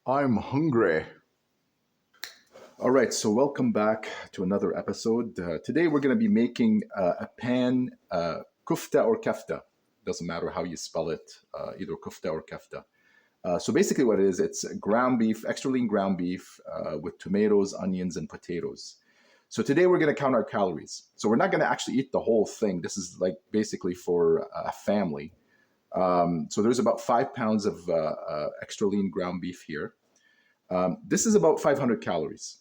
I'm hungry. All right, so welcome back to another episode. Today we're going to be making a pan kufta or kafta. Doesn't matter how you spell it, either kufta or kafta. So basically, what it is, it's ground beef, extra lean ground beef with tomatoes, onions, and potatoes. So today we're going to count our calories. So we're not going to actually eat the whole thing. This is like basically for a family. So there's about 5 pounds of extra lean ground beef here. This is about 500 calories,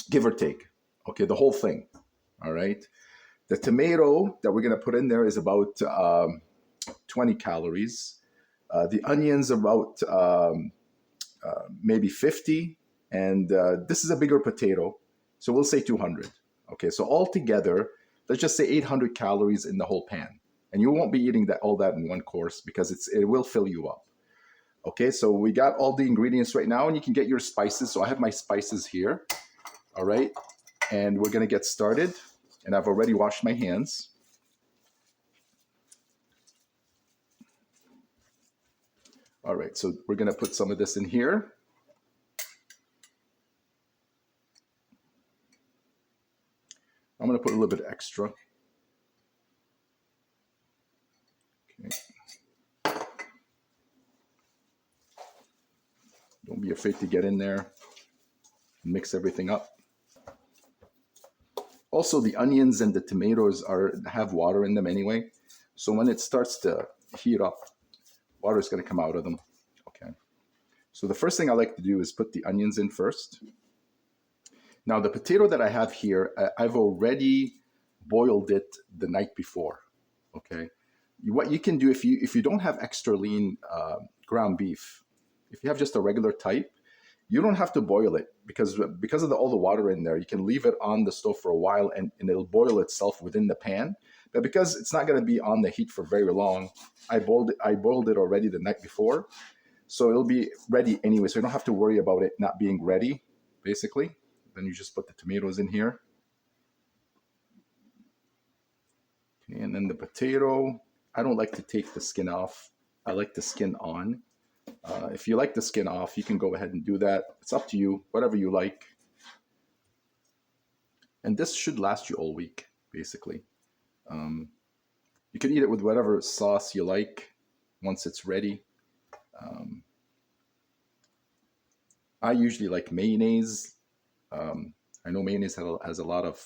give or take. Okay, the whole thing. All right. The tomato that we're going to put in there is about 20 calories. The onions about maybe 50. And this is a bigger potato. So we'll say 200. Okay, so altogether, let's just say 800 calories in the whole pan. And you won't be eating all that in one course because it will fill you up. Okay, so we got all the ingredients right now, and you can get your spices. So I have my spices here. All right, and we're gonna get started. And I've already washed my hands. All right, so we're gonna put some of this in here. I'm gonna put a little bit extra. Okay. Don't be afraid to get in there and mix everything up. Also, the onions and the tomatoes have water in them anyway. So when it starts to heat up, water is going to come out of them. Okay. So the first thing I like to do is put the onions in first. Now the potato that I have here, I've already boiled it the night before. Okay. What you can do if you don't have extra lean ground beef, if you have just a regular type, you don't have to boil it because of all the water in there. You can leave it on the stove for a while and it'll boil itself within the pan. But because it's not going to be on the heat for very long, I boiled it already the night before, so it'll be ready anyway. So you don't have to worry about it not being ready. Basically, then you just put the tomatoes in here, okay, and then the potato. I don't like to take the skin off. I like the skin on. If you like the skin off, you can go ahead and do that. It's up to you, whatever you like. And this should last you all week, basically. You can eat it with whatever sauce you like once it's ready. I usually like mayonnaise. I know mayonnaise has a lot of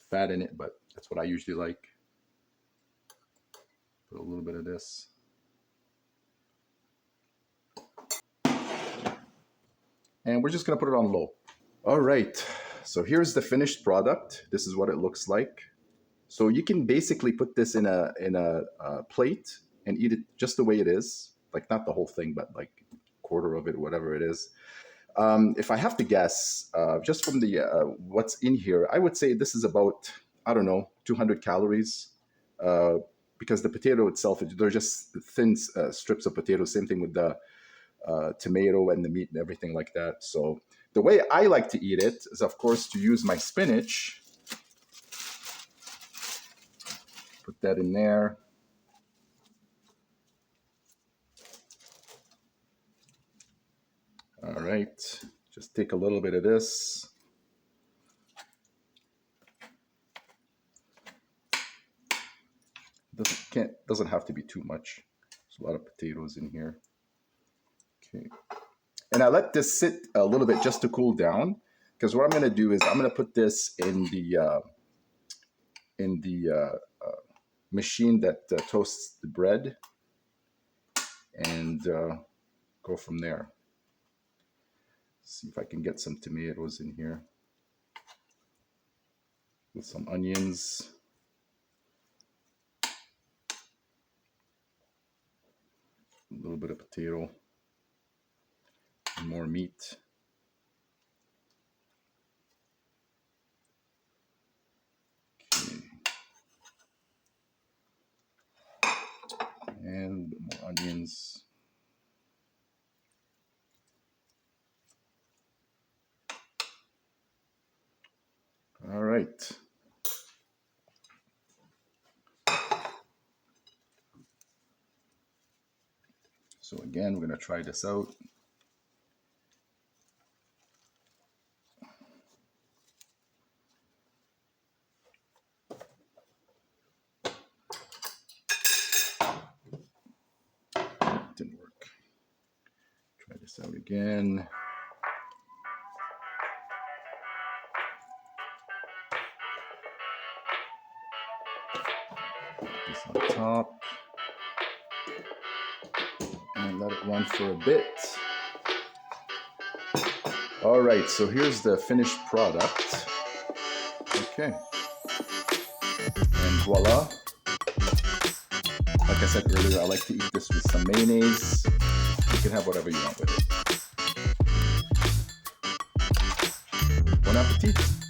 fat in it, but that's what I usually like. Put a little bit of this. And we're just going to put it on low. All right. So here's the finished product. This is what it looks like. So you can basically put this in a plate and eat it just the way it is, like not the whole thing, but like quarter of it, whatever it is. If I have to guess, just from the what's in here, I would say this is about, I don't know, 200 calories, because the potato itself, they're just thin strips of potato. Same thing with the tomato and the meat and everything like that. So the way I like to eat it is, of course, to use my spinach. Put that in there. All right, just take a little bit of this. Doesn't have to be too much. There's a lot of potatoes in here. Okay, and I let this sit a little bit just to cool down, because what I'm going to do is I'm going to put this in the machine that toasts the bread, and go from there. See if I can get some tomatoes in here with some onions. A little bit of potato and more meat. Okay. And a bit more onions. All right. So again, we're going to try this out. this out again. This on top. And let it run for a bit. All right, so here's the finished product. Okay. And voila. Like I said earlier, I like to eat this with some mayonnaise. You can have whatever you want with it. Bon appetit.